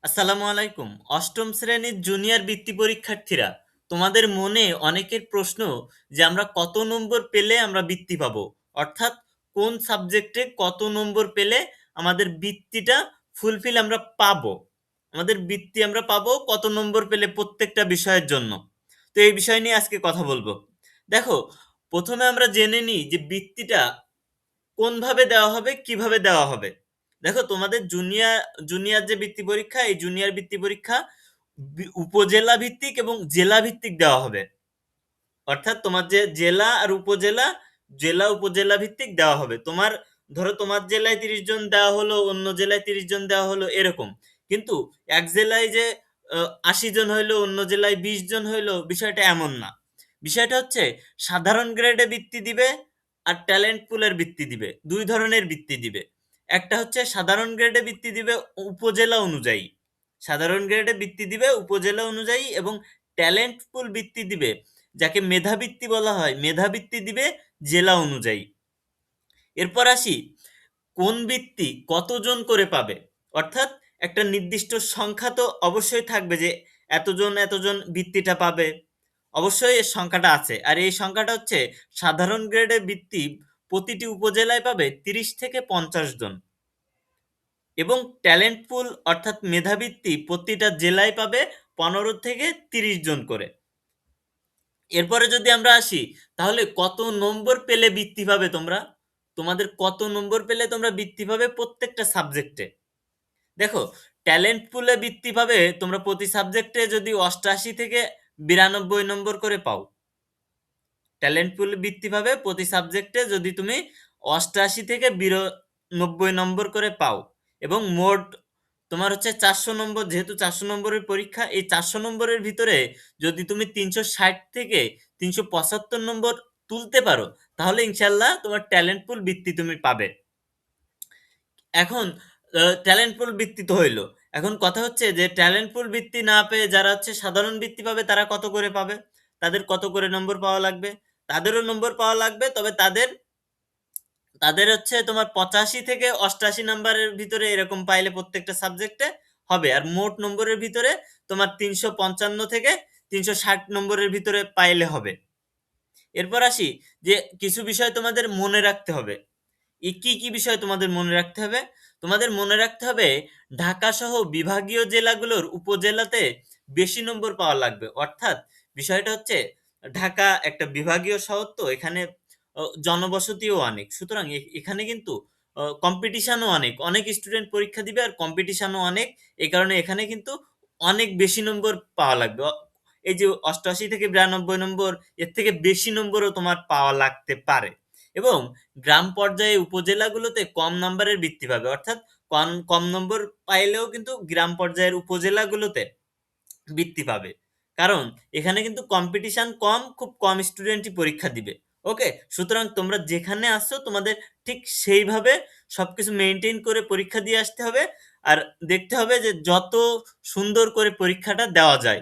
আসসালামু আলাইকুম। অষ্টম শ্রেণীর জুনিয়র বৃত্তি পরীক্ষার্থীরা, তোমাদের মনে অনেকের প্রশ্ন যে আমরা কত নম্বর পেলে আমরা বৃত্তি পাবো, অর্থাৎ কোন সাবজেক্টে কত নম্বর পেলে আমাদের বৃত্তিটা ফুলফিল আমরা পাবো, আমাদের বৃত্তি আমরা পাবো কত নম্বর পেলে প্রত্যেকটা বিষয়ের জন্য। তো এই বিষয় নিয়ে আজকে কথা বলবো। দেখো, প্রথমে আমরা জেনে নিই যে বৃত্তিটা কোনভাবে দেওয়া হবে, কিভাবে দেওয়া হবে। দেখো, তোমাদের জুনিয়র জুনিয়র যে বৃত্তি পরীক্ষা, এই জুনিয়র বৃত্তি পরীক্ষা উপজেলা ভিত্তিক এবং জেলা ভিত্তিক দেওয়া হবে। অর্থাৎ তোমার যে জেলা আর উপজেলা, জেলা উপজেলা ভিত্তিক দেওয়া হবে। তোমার ধরো তোমার জেলায় 30 জন দেওয়া হলো, অন্য জেলায় 30 জন দেওয়া হলো, এরকম। কিন্তু এক জেলায় যে 80 জন হইলো, অন্য জেলায় 20 জন হইলো, বিষয়টা এমন না। বিষয়টা হচ্ছে সাধারণ গ্রেডে বৃত্তি দিবে আর ট্যালেন্ট পুলের বৃত্তি দিবে, দুই ধরনের বৃত্তি দিবে। একটা হচ্ছে সাধারণ গ্রেডে বৃত্তি দিবে উপজেলা অনুযায়ী, সাধারণ গ্রেডে বৃত্তি দিবে উপজেলা অনুযায়ী, এবং ট্যালেন্ট পুল বৃত্তি দিবে, যাকে মেধাবৃত্তি বলা হয়, মেধাবৃত্তি দিবে জেলা অনুযায়ী। এরপর আসি, কোন বৃত্তি কতজন করে পাবে। অর্থাৎ একটা নির্দিষ্ট সংখ্যা তো অবশ্যই থাকবে যে এতজন এতজন বৃত্তিটা পাবে, অবশ্যই এর সংখ্যাটা আছে। আর এই সংখ্যাটা হচ্ছে সাধারণ গ্রেডের বৃত্তি প্রতিটি উপজেলায় পাবে 30 থেকে 50 জন, এবং ট্যালেন্ট পুল অর্থাৎ মেধাবৃত্তি প্রতিটা জেলায় পাবে 15 থেকে 30 জন করে। এরপরে যদি আমরা আসি, তাহলে কত নম্বর পেলে বৃত্তি পাবে তোমরা, তোমাদের কত নম্বর পেলে তোমরা বৃত্তি পাবে প্রত্যেকটা সাবজেক্টে। দেখো, ট্যালেন্ট পুলে বৃত্তি পাবে তোমরা প্রতি সাবজেক্টে যদি 88 থেকে 92 নম্বর করে পাও। ট্যালেন্ট পুল বৃত্তি পাবে প্রতি সাবজেক্টে যদি তুমি 88 থেকে 92 নম্বর করে পাও। এবং মোট তোমার হচ্ছে 400 নম্বর, যেহেতু 400 নম্বরের পরীক্ষা, এই 400 নম্বরের ভিতরে যদি তুমি 360 থেকে 375 নম্বর তুলতে পারো, তাহলে ইনশাল্লাহ তোমার ট্যালেন্ট পুল বৃত্তি তুমি পাবে। এখন ট্যালেন্ট পুল বৃত্তি তো হইলো, এখন কথা হচ্ছে যে ট্যালেন্ট পুল বৃত্তি না পেয়ে যারা হচ্ছে সাধারণ বৃত্তি পাবে, তারা কত করে পাবে, তাদের কত করে নম্বর পাওয়া লাগবে। তাদেরও নম্বর পাওয়া লাগবে, তবে তাদের তাদের হচ্ছে তোমার 85 থেকে 88 নম্বরের ভিতরে এরকম পাইলে প্রত্যেকটা সাবজেক্টে হবে। আর মোট নম্বরের ভিতরে তোমার 355 থেকে 360 নম্বরের ভিতরে পাইলে হবে। এরপর আসি যে কিছু বিষয় তোমাদের মনে রাখতে হবে। কি কি বিষয় তোমাদের মনে রাখতে হবে? তোমাদের মনে রাখতে হবে ঢাকা সহ বিভাগীয় জেলাগুলোর উপজেলাতে বেশি নম্বর পাওয়া লাগবে। অর্থাৎ বিষয়টা হচ্ছে, ঢাকা একটা বিভাগীয় শহর, তো এখানে জনবসতিও অনেক, সুতরাং এখানে কিন্তু কম্পিটিশনও অনেক, অনেক স্টুডেন্ট পরীক্ষা দিবে আর কম্পিটিশনও অনেক। এই কারণে এখানে কিন্তু অনেক বেশি নম্বর পাওয়া লাগবে। এই যে 88 থেকে 92 নম্বর, এর থেকে বেশি নম্বরও তোমার পাওয়া লাগতে পারে। এবং গ্রাম পর্যায়ে উপজেলাগুলোতে কম নাম্বারের বৃত্তি পাবে। অর্থাৎ কম কম নম্বর পাইলেও কিন্তু গ্রাম পর্যায়ের উপজেলাগুলোতে বৃত্তি পাবে, কারণ এখানে কিন্তু কম্পিটিশন কম, খুব কম স্টুডেন্টই পরীক্ষা দিবে। ওকে, সুতরাং তোমরা যেখানে আসছো তোমাদের ঠিক সেইভাবে সবকিছু মেনটেন করে পরীক্ষা দিয়ে আসতে হবে। আর দেখতে হবে যে যত সুন্দর করে পরীক্ষাটা দেওয়া যায়।